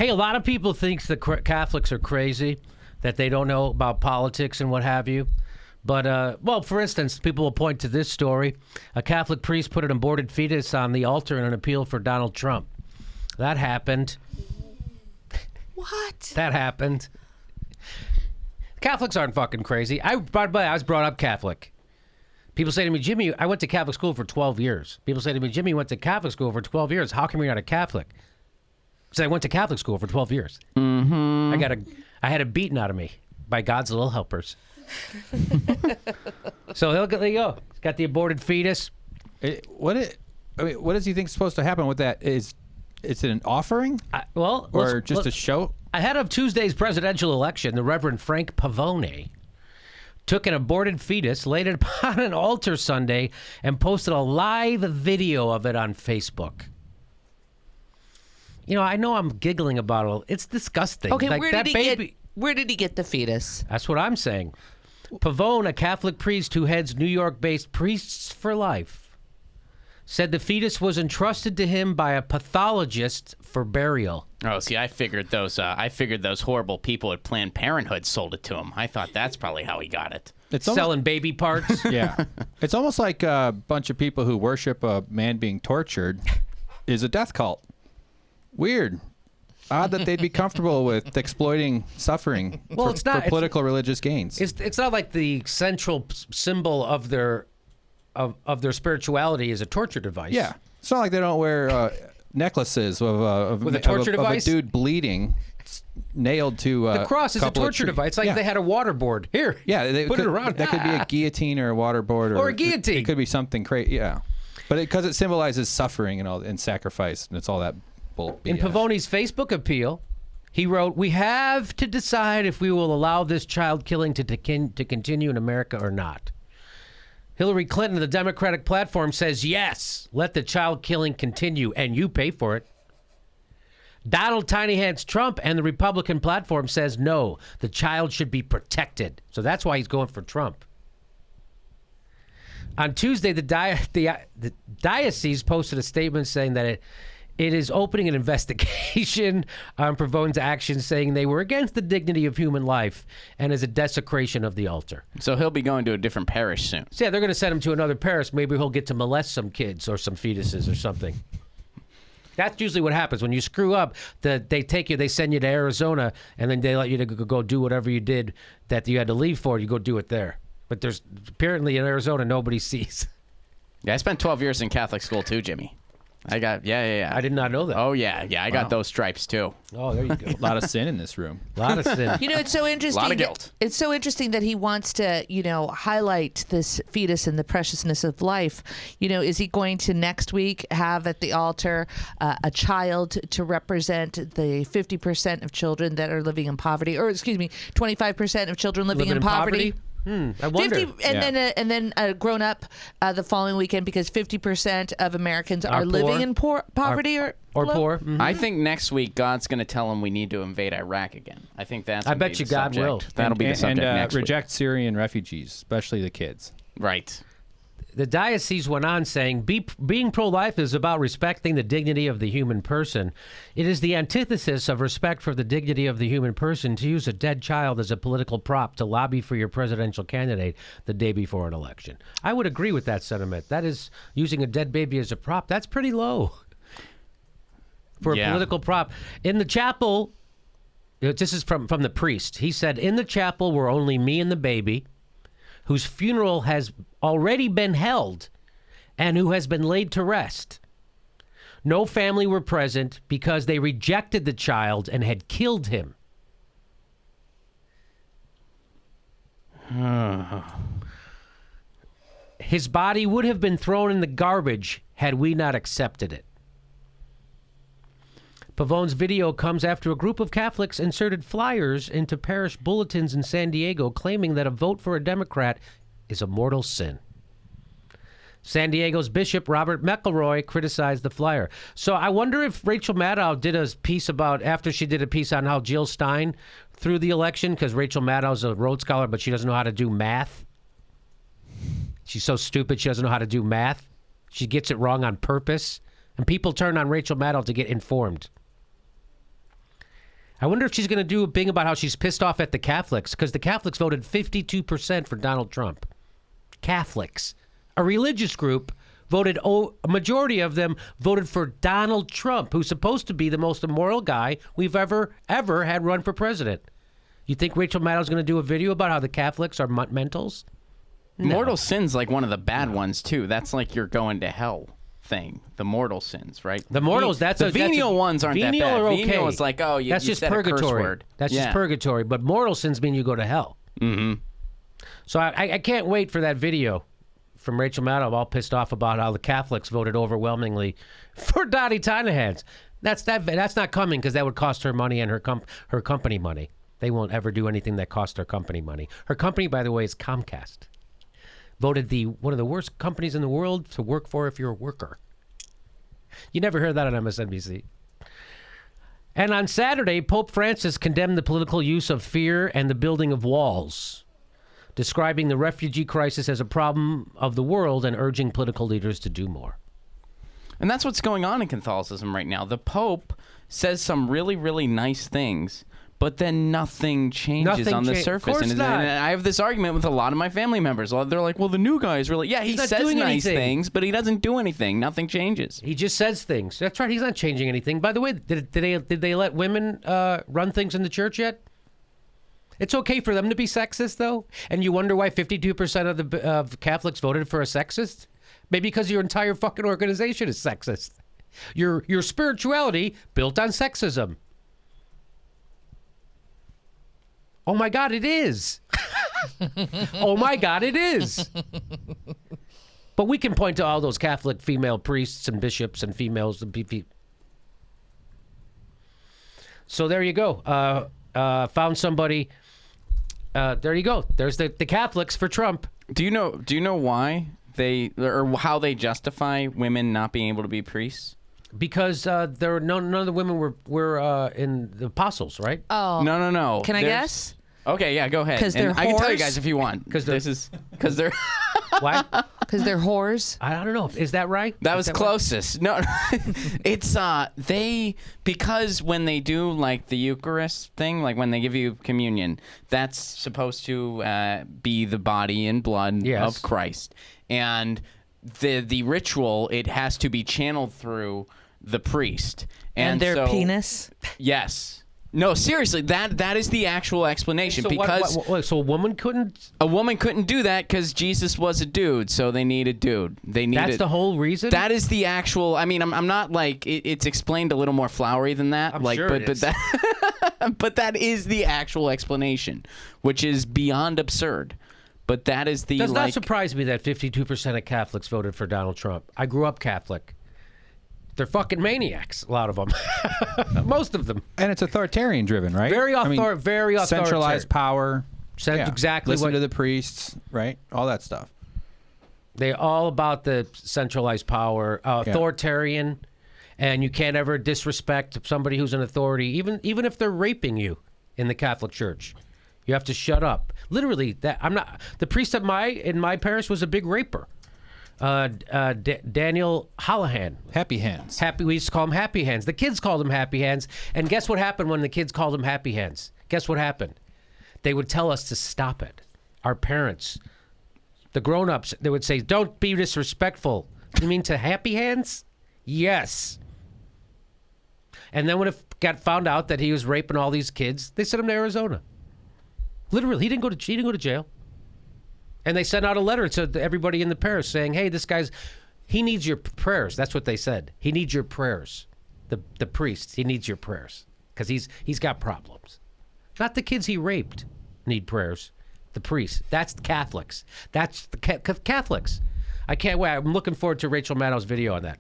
Hey, a lot of people think the Catholics are crazy, that they don't know about politics and what have you. But, well, for instance, people will point to this story. A Catholic priest put an aborted fetus on the altar in an appeal for Donald Trump. That happened. What? That happened. Catholics aren't fucking crazy. By the way, I was brought up Catholic. People say to me, Jimmy, I went to Catholic school for 12 years. People say to me, Jimmy, you went to Catholic school for 12 years. How come you're not a Catholic? So I went to Catholic school for 12 years. Mm-hmm. I had a beaten out of me by God's little helpers. So there you go. He's got the aborted fetus. What does he think is supposed to happen with that? Is it an offering? Or just a show? Ahead of Tuesday's presidential election, the Reverend Frank Pavone took an aborted fetus, laid it upon an altar Sunday, and posted a live video of it on Facebook. You know, I know I'm giggling about it. It's disgusting. Okay, like, where did he get the fetus? That's what I'm saying. Pavone, a Catholic priest who heads New York-based Priests for Life, said the fetus was entrusted to him by a pathologist for burial. Oh, see, I figured those horrible people at Planned Parenthood sold it to him. I thought that's probably how he got it. It's selling baby parts. Yeah. It's almost like a bunch of people who worship a man being tortured is a death cult. Weird. Odd that they'd be comfortable with exploiting suffering for political religious gains. It's not like the central symbol of their spirituality is a torture device. Yeah. It's not like they don't wear necklaces with a torture device? Of a dude bleeding, nailed to the cross is a torture device. Like they had a waterboard. Here, they put it around. That could be a guillotine or a waterboard. Or a guillotine. It could be something crazy, yeah. But because it symbolizes suffering and sacrifice, and it's all that bull BS. In Pavone's Facebook appeal, he wrote, "We have to decide if we will allow this child killing to continue in America or not. Hillary Clinton of the Democratic platform says, yes, let the child killing continue, and you pay for it. Donald Tiny Hands Trump and the Republican platform says, no, the child should be protected." So that's why he's going for Trump. On Tuesday, the diocese posted a statement saying that it is opening an investigation on Pavone's actions, saying they were against the dignity of human life and is a desecration of the altar. So he'll be going to a different parish soon. So yeah, they're going to send him to another parish. Maybe he'll get to molest some kids or some fetuses or something. That's usually what happens. When you screw up, they send you to Arizona, and then they let you to go do whatever you did that you had to leave for. You go do it there. But there's apparently in Arizona, nobody sees. Yeah, I spent 12 years in Catholic school too, Jimmy. I did not know that. Oh, yeah. I got those stripes, too. Oh, there you go. A lot of sin in this room. A lot of sin. You know, it's so interesting. A lot of guilt. It's so interesting that he wants to, highlight this fetus and the preciousness of life. Is he going to next week have at the altar a child to represent the 50% of children that are living in poverty, or 25% of children living in poverty? I wonder. 50, and then grown up the following weekend, because 50% of Americans are living in poverty or poor. Mm-hmm. I think next week God's going to tell him we need to invade Iraq again. I think that's. I bet you God will. That'll be the subject next week. Reject Syrian refugees, especially the kids. Right. The diocese went on saying, being pro-life is about respecting the dignity of the human person. It is the antithesis of respect for the dignity of the human person to use a dead child as a political prop to lobby for your presidential candidate the day before an election. I would agree with that sentiment. That is, using a dead baby as a prop, that's pretty low for a political prop. In the chapel, this is from the priest. He said, in the chapel were only me and the baby, whose funeral has already been held and who has been laid to rest. No family were present because they rejected the child and had killed him. His body would have been thrown in the garbage had we not accepted it. Pavone's video comes after a group of Catholics inserted flyers into parish bulletins in San Diego claiming that a vote for a Democrat is a mortal sin. San Diego's Bishop Robert McElroy criticized the flyer. So I wonder if Rachel Maddow did a piece after she did a piece on how Jill Stein threw the election, because Rachel Maddow's a Rhodes Scholar, but she doesn't know how to do math. She's so stupid she doesn't know how to do math. She gets it wrong on purpose. And people turn on Rachel Maddow to get informed. I wonder if she's going to do a thing about how she's pissed off at the Catholics, because the Catholics voted 52% for Donald Trump. Catholics. A religious group voted, a majority of them voted for Donald Trump, who's supposed to be the most immoral guy we've ever had run for president. You think Rachel Maddow's going to do a video about how the Catholics are mentals? No. Mortal sin's like one of the bad ones, too. That's like you're going to hell thing. The mortal sins, right? The mortals, the venial ones aren't that bad. Are okay. Venial is like, oh, that's you just said purgatory. A curse word. That's just purgatory. But mortal sins mean you go to hell. Mm-hmm. So I can't wait for that video from Rachel Maddow, all pissed off about how the Catholics voted overwhelmingly for Dottie Tynahans. That's not coming, because that would cost her money and her company money. They won't ever do anything that costs their company money. Her company, by the way, is Comcast. Voted one of the worst companies in the world to work for if you're a worker. You never heard that on MSNBC. And on Saturday, Pope Francis condemned the political use of fear and the building of walls, describing the refugee crisis as a problem of the world and urging political leaders to do more. And that's what's going on in Catholicism right now. The Pope says some really, really nice things, but then nothing changes on the surface. And I have this argument with a lot of my family members. They're like, well, the new guy is really... Yeah, he says nice things, but he doesn't do anything. Nothing changes. He just says things. That's right. He's not changing anything. By the way, did they let women run things in the church yet? It's okay for them to be sexist, though? And you wonder why 52% of Catholics voted for a sexist? Maybe because your entire fucking organization is sexist. Your spirituality built on sexism. Oh my God, it is. Oh my God, it is. But we can point to all those Catholic female priests and bishops and females and So there you go. Found somebody. There you go. There's the Catholics for Trump. Do you know why or how they justify women not being able to be priests? Because there were none of the women were in the apostles, right? Oh. No. Can I guess? Okay, yeah, go ahead. 'Cause they're I can tell you whores? guys if you want. Because they're Why? Because they're whores. I don't know. Is that right? That was closest. No, it's because when they do like the Eucharist thing, like when they give you communion, that's supposed to be the body and blood of Christ, and the ritual, it has to be channeled through the priest And their penis. Yes. No, seriously, that is the actual explanation. So because so a woman couldn't. A woman couldn't do that because Jesus was a dude, so they need a dude. That's the whole reason. That is the actual. I mean, I'm not like it's explained a little more flowery than that. I'm sure it is. But that is the actual explanation, which is beyond absurd. But that is the. Does not surprise me that 52% of Catholics voted for Donald Trump. I grew up Catholic. They're fucking maniacs, a lot of them. Most of them. And it's authoritarian driven, right? Very authoritarian. Centralized power. Exactly. Listen to the priests, right? All that stuff. They're all about the centralized power, authoritarian, and you can't ever disrespect somebody who's an authority, even if they're raping you in the Catholic Church. You have to shut up. Literally, the priest in my parish was a big raper. Daniel Hallahan. Happy Hands. We used to call him Happy Hands. The kids called him Happy Hands. And guess what happened when the kids called him Happy Hands? Guess what happened? They would tell us to stop it. Our parents, the grown-ups, they would say, don't be disrespectful. You mean to Happy Hands? Yes. And then when it got found out that he was raping all these kids, they sent him to Arizona. Literally, he didn't go to jail. And they sent out a letter to everybody in the parish saying, hey, he needs your prayers. That's what they said. He needs your prayers. The priest, he needs your prayers because he's got problems. Not the kids he raped need prayers. The priest. That's the Catholics. That's the Catholics. I can't wait. I'm looking forward to Rachel Maddow's video on that.